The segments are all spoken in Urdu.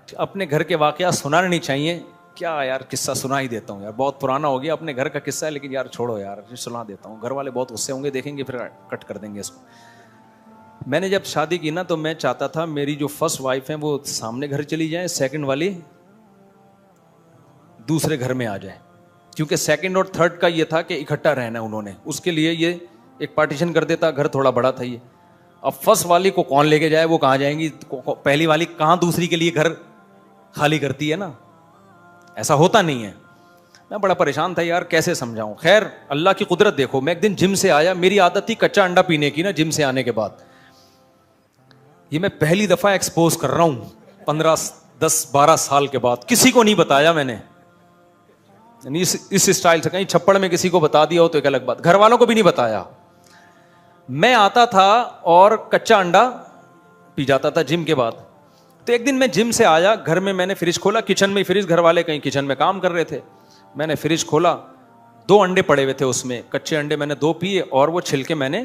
اپنے گھر کے واقعات سنانے نہیں چاہیے. کیا یار قصہ سنا ہی دیتا ہوں یار, بہت پرانا ہو گیا, اپنے گھر کا قصہ ہے, لیکن یار چھوڑو یار, سنا دیتا ہوں. گھر والے بہت غصے ہوں گے, دیکھیں گے پھر کٹ کر دیں گے اس کو. میں نے جب شادی کی نا تو میں چاہتا تھا میری جو فرسٹ وائف ہیں وہ سامنے گھر چلی جائیں, سیکنڈ والی دوسرے گھر میں آ جائے, کیونکہ سیکنڈ اور تھرڈ کا یہ تھا کہ اکٹھا رہنا انہوں نے, اس کے لیے یہ ایک پارٹیشن کر دیتا, گھر تھوڑا بڑا تھا یہ. اب فرسٹ والی کو کون لے کے جائے, وہ کہاں جائیں گی, پہلی والی کہاں دوسری کے لیے گھر خالی کرتی ہے نا, ایسا ہوتا نہیں ہے. میں بڑا پریشان تھا یار, کیسے سمجھاؤں. خیر اللہ کی قدرت دیکھو, میں ایک دن جم سے آیا, میری عادت تھی کچا انڈا پینے کی نا جم سے آنے کے بعد. یہ میں پہلی دفعہ ایکسپوز کر رہا ہوں 10-12 سال کے بعد, کسی کو نہیں بتایا میں نے, اس اسٹائل سے. کہیں چھپڑ میں کسی کو بتا دیا ہو تو ایک الگ بات, گھر والوں کو بھی نہیں بتایا. میں آتا تھا اور کچا انڈا پی جاتا تھا جم کے بعد. تو ایک دن میں جم سے آیا, گھر میں میں نے فریج کھولا, کچن میں فریج, گھر والے کہیں کچن میں کام کر رہے تھے. میں نے فریج کھولا, 2 انڈے پڑے ہوئے تھے اس میں, کچے انڈے میں نے 2 پیے, اور وہ چھلکے میں نے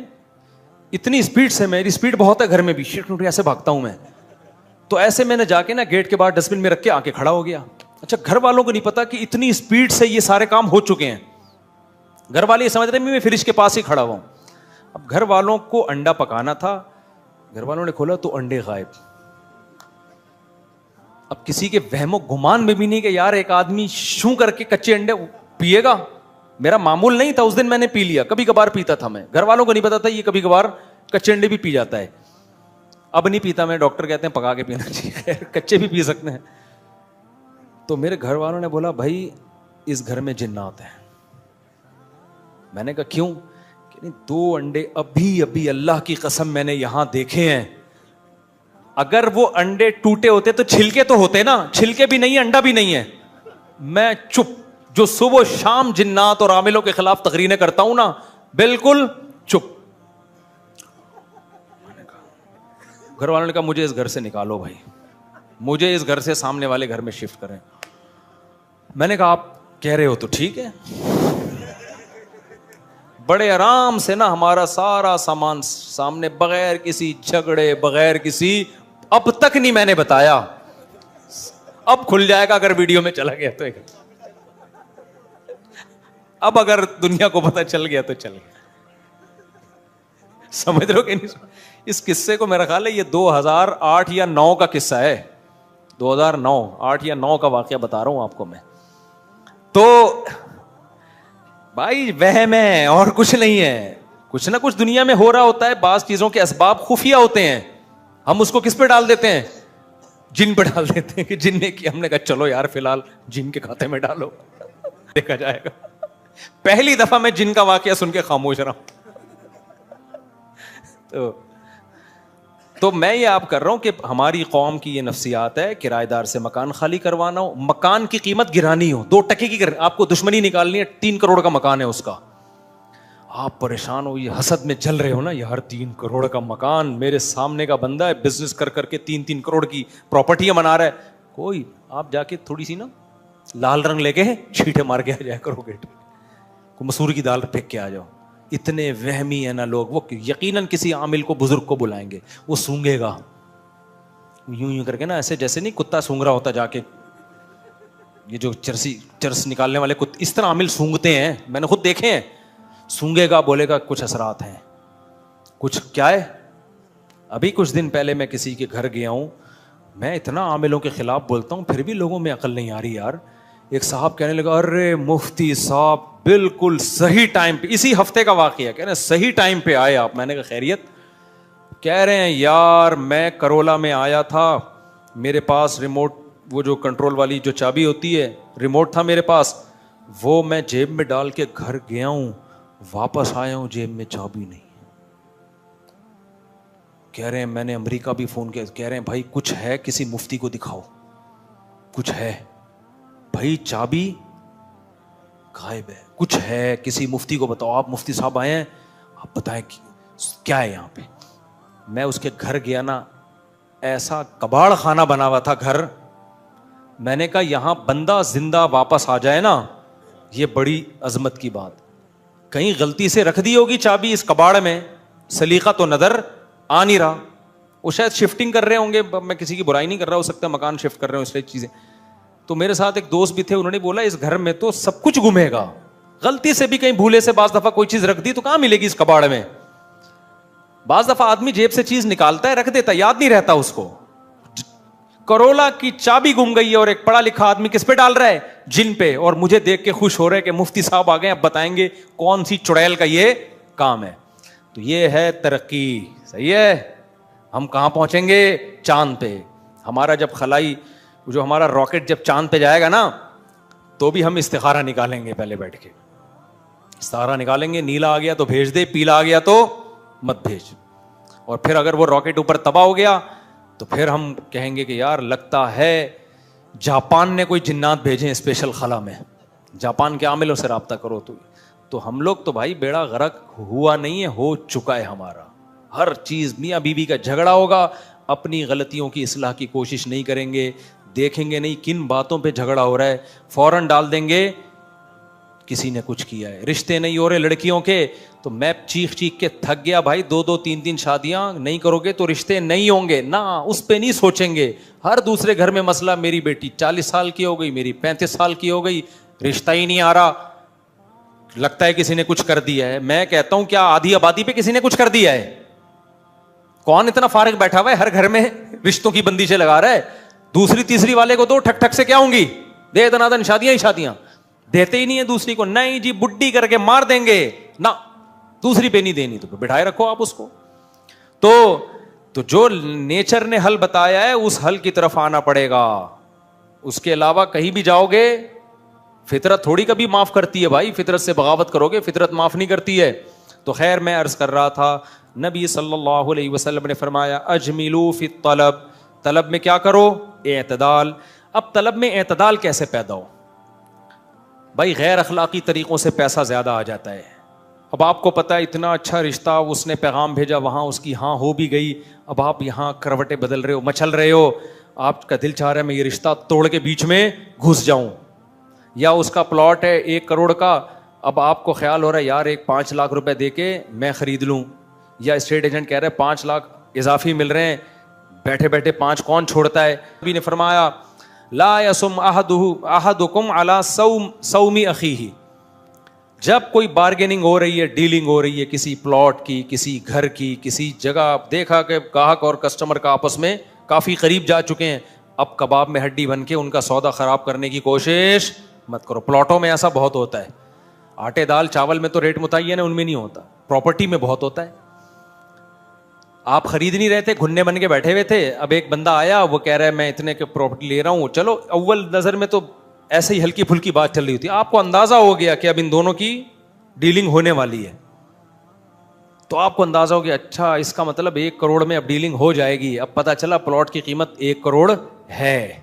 اتنی اسپیڈ سے, میری اسپیڈ بہت ہے گھر میں بھی, ایسے بھاگتا ہوں میں, تو ایسے میں نے جا کے نا گیٹ کے باہر ڈسٹ بن میں رکھ کے آ کے کھڑا ہو گیا. اچھا گھر والوں کو نہیں پتا کہ اتنی اسپیڈ سے یہ سارے کام ہو چکے ہیں. گھر والے یہ سمجھ رہے ہیں میں فریج کے پاس ہی کھڑا ہوا ہوں. اب گھر والوں کو انڈا پکانا تھا, گھر والوں نے کھولا تو انڈے غائب. اب کسی کے وہم و گمان میں بھی نہیں کہ یار ایک آدمی شوں کر کے کچے انڈے پیے گا. میرا معمول نہیں تھا, اس دن میں نے پی لیا, کبھی کبھار پیتا تھا میں, گھر والوں کو نہیں پتا تھا یہ کبھی کبھار کچے انڈے بھی پی جاتا ہے. اب نہیں پیتا میں, ڈاکٹر کہتے ہیں پکا کے پینا چاہیے, کچے بھی پی سکتے ہیں. تو میرے گھر والوں نے بولا بھائی اس گھر میں جنات ہیں. میں نے کہا کیوں؟ کہ 2 انڈے ابھی اللہ کی قسم میں نے یہاں دیکھے ہیں, اگر وہ انڈے ٹوٹے ہوتے تو چھلکے تو ہوتے نا, چھلکے بھی نہیں, انڈا بھی نہیں ہے. میں چپ, جو صبح شام جنات اور عاملوں کے خلاف تقریریں کرتا ہوں نا, بالکل چپ. گھر والوں نے کہا مجھے اس گھر سے نکالو بھائی, مجھے اس گھر سے سامنے والے گھر میں شفٹ کریں. میں نے کہا آپ کہہ رہے ہو تو ٹھیک ہے. بڑے آرام سے نا ہمارا سارا سامان سامنے, بغیر کسی جھگڑے, بغیر کسی, اب تک نہیں میں نے بتایا, اب کھل جائے گا اگر ویڈیو میں چلا گیا تو, اب اگر دنیا کو پتہ چل گیا تو چل گیا. سمجھ رہے ہو کہ نہیں؟ اس قصے کو میرا خیال ہے یہ 2008 یا 9 کا قصہ ہے, 2009 8 یا 9 کا واقعہ بتا رہا ہوں آپ کو میں. تو بھائی وہم ہے اور کچھ نہیں ہے, کچھ نہ کچھ دنیا میں ہو رہا ہوتا ہے. بعض چیزوں کے اسباب خفیہ ہوتے ہیں, ہم اس کو کس پہ ڈال دیتے ہیں, جن پہ ڈال دیتے ہیں کہ جن نے کیا. ہم نے کہا چلو یار فی الحال جن کے کھاتے میں ڈالو, دیکھا جائے گا. پہلی دفعہ میں جن کا واقعہ سن کے خاموش رہا ہوں. تو میں یہ آپ کر رہا ہوں کہ ہماری قوم کی یہ نفسیات ہے, کرایہ دار سے مکان خالی کروانا ہو, مکان کی قیمت گرانی ہو, 2 ٹکے کی آپ کو دشمنی نکالنی ہے, 3 کروڑ کا مکان ہے اس کا, آپ پریشان ہو, یہ حسد میں چل رہے ہو نا یار 3 کروڑ کا مکان, میرے سامنے کا بندہ ہے بزنس کر کر کے 3 کروڑ کی پراپرٹیاں بنا رہا ہے. کوئی آپ جا کے تھوڑی سی نا لال رنگ لے کے چھیٹے مار کے آ جایا کرو گیٹ پہ, مسور کی دال پھینک کے آ جاؤ. اتنے وہمی ہیں نا لوگ, وہ یقیناً کسی عامل کو, بزرگ کو بلائیں گے, وہ سونگے گا یوں کر کے نا, ایسے جیسے نہیں کتا سونگ رہا ہوتا جا کے, یہ جو چرس نکالنے والے اس طرح عامل سونگتے ہیں, میں نے خود دیکھے ہیں. سونگے گا, بولے گا کچھ اثرات ہیں, کچھ کیا ہے. ابھی کچھ دن پہلے میں کسی کے گھر گیا ہوں, میں اتنا عاملوں کے خلاف بولتا ہوں پھر بھی لوگوں میں عقل نہیں آ رہی یار. ایک صاحب کہنے لگا ارے مفتی صاحب بالکل صحیح ٹائم پہ, اسی ہفتے کا واقعہ, کہہ رہے ہیں صحیح ٹائم پہ آئے آپ. میں نے کہا خیریت؟ کہہ رہے ہیں یار میں کرولا میں آیا تھا, میرے پاس ریموٹ, وہ جو کنٹرول والی جو چابی ہوتی ہے, ریموٹ تھا میرے پاس, وہ میں جیب میں ڈال کے گھر گیا ہوں, واپس آیا ہوں جیب میں چابی نہیں. کہہ رہے ہیں میں نے امریکہ بھی فون کیا, کہہ رہے ہیں بھائی کچھ ہے, کسی مفتی کو دکھاؤ, کچھ ہے بھائی, چابی غائب ہے, کچھ ہے, کسی مفتی کو بتاؤ. آپ مفتی صاحب آئے ہیں, آپ بتائیں کیا ہے یہاں پہ. میں اس کے گھر گیا نا, ایسا کباڑ خانہ بنا ہوا تھا گھر. میں نے کہا یہاں بندہ زندہ واپس آ جائے نا, یہ بڑی عظمت کی بات. کہیں غلطی سے رکھ دی ہوگی چابی اس کباڑ میں, سلیقہ تو نظر آ نہیں رہا. وہ شاید شفٹنگ کر رہے ہوں گے, میں کسی کی برائی نہیں کر رہا, ہو سکتا ہے مکان شفٹ کر رہے ہوں اس لیے چیزیں. تو میرے ساتھ ایک دوست بھی تھے, انہوں نے بولا اس گھر میں تو سب کچھ گمے گا, غلطی سے بھی کہیں بھولے سے بعض دفعہ کوئی چیز رکھ دی تو کہاں ملے گی اس کباڑ میں. بعض دفعہ آدمی جیب سے چیز نکالتا ہے رکھ دیتا, یاد نہیں رہتا اس کو. کرولا کی چابی گم گئی ہے اور ایک پڑھا لکھا آدمی کس پہ ڈال رہا ہے, جن پہ, اور مجھے دیکھ کے خوش ہو رہا ہے کہ مفتی صاحب آ گئے, اب بتائیں گے کون سی چڑیل کا یہ کام ہے. تو یہ ہے ترقی. صحیح ہے, ہم کہاں پہنچیں گے, چاند پہ. ہمارا جب خلائی, جو ہمارا راکٹ جب چاند پہ جائے گا نا, تو بھی ہم استخارہ نکالیں گے, پہلے بیٹھ کے استخارہ نکالیں گے, نیلا آ گیا تو بھیج دے, پیلا آ گیا تو مت بھیج. اور پھر اگر وہ راکٹ اوپر تباہ ہو گیا تو پھر ہم کہیں گے کہ یار لگتا ہے جاپان نے کوئی جنات بھیجے اسپیشل خلا میں, جاپان کے عاملوں سے رابطہ کرو. تو ہم لوگ تو بھائی بیڑا غرق ہوا نہیں ہے, ہو چکا ہے ہمارا. ہر چیز میاں بیوی کا جھگڑا ہوگا, اپنی غلطیوں کی اصلاح کی کوشش نہیں کریں گے, دیکھیں گے نہیں کن باتوں پہ جھگڑا ہو رہا ہے, فوراً ڈال دیں گے کسی نے کچھ کیا ہے. رشتے نہیں ہو رہے لڑکیوں کے, تو میں چیخ چیخ کے تھک گیا بھائی, 2 3 شادیاں نہیں کرو گے تو رشتے نہیں ہوں گے نا, اس پہ نہیں سوچیں گے. ہر دوسرے گھر میں مسئلہ, میری بیٹی 40 سال کی ہو گئی, میری 35 سال کی ہو گئی, رشتہ ہی نہیں آ رہا, لگتا ہے کسی نے کچھ کر دیا ہے. میں کہتا ہوں کیا آدھی آبادی پہ کسی نے کچھ کر دیا ہے؟ کون اتنا فارغ بیٹھا ہوا ہے ہر گھر میں رشتوں کی بندشیں لگا رہا ہے؟ دوسری تیسری والے کو تو ٹھک ٹھک سے کیا ہوں گی, دے دنادن شادیاں ہی شادیاں. دیتے ہی نہیں ہے دوسری کو, نہیں جی بڈی کر کے مار دیں گے نہ, دوسری پہ نہیں دینی تو بٹھائے رکھو آپ اس کو. تو جو نیچر نے حل بتایا ہے اس حل کی طرف آنا پڑے گا. اس کے علاوہ کہیں بھی جاؤ گے, فطرت تھوڑی کبھی معاف کرتی ہے بھائی, فطرت سے بغاوت کرو گے فطرت معاف نہیں کرتی ہے. تو خیر میں عرض کر رہا تھا, نبی صلی اللہ علیہ وسلم نے فرمایا اجملوا فی الطلب, طلب میں کیا کرو, اعتدال. اب طلب میں اعتدال کیسے پیدا ہو بھائی؟ غیر اخلاقی طریقوں سے پیسہ زیادہ آ جاتا ہے. اب آپ کو پتا ہے اتنا اچھا رشتہ, اس نے پیغام بھیجا, وہاں اس کی ہاں ہو بھی گئی, اب آپ یہاں کروٹیں بدل رہے ہو, مچل رہے ہو, آپ کا دل چاہ رہا ہے میں یہ رشتہ توڑ کے بیچ میں گھس جاؤں. یا اس کا پلاٹ ہے 1 کروڑ کا, اب آپ کو خیال ہو رہا ہے یار ایک 5 لاکھ روپے دے کے میں خرید لوں, یا اسٹیٹ ایجنٹ کہہ رہے ہیں 5 لاکھ اضافی مل رہے ہیں, بیٹھے بیٹھے 5 کون چھوڑتا ہے. نبی نے فرمایا لا یصم احدکم علی صوم اخیہ, جب کوئی بارگیننگ ہو رہی ہے, ڈیلنگ ہو رہی ہے کسی پلاٹ کی, کسی گھر کی, کسی جگہ, دیکھا کہ گاہک اور کسٹمر کا آپس میں کافی قریب جا چکے ہیں, اب کباب میں ہڈی بن کے ان کا سودا خراب کرنے کی کوشش مت کرو. پلاٹوں میں ایسا بہت ہوتا ہے, آٹے دال چاول میں تو ریٹ متعین ہے, ان میں نہیں ہوتا, پراپرٹی میں بہت ہوتا ہے. آپ خرید نہیں رہے تھے, گھننے بن کے بیٹھے ہوئے تھے, اب ایک بندہ آیا, وہ کہہ رہا ہے میں اتنے کے پراپرٹی لے رہا ہوں. چلو اول نظر میں تو ایسے ہی ہلکی پھلکی بات چل رہی ہوتی ہے, آپ کو اندازہ ہو گیا کہ اب ان دونوں کی ڈیلنگ ہونے والی ہے, تو آپ کو اندازہ ہو گیا اچھا اس کا مطلب 1 کروڑ میں اب ڈیلنگ ہو جائے گی. اب پتہ چلا پلاٹ کی قیمت 1 کروڑ ہے.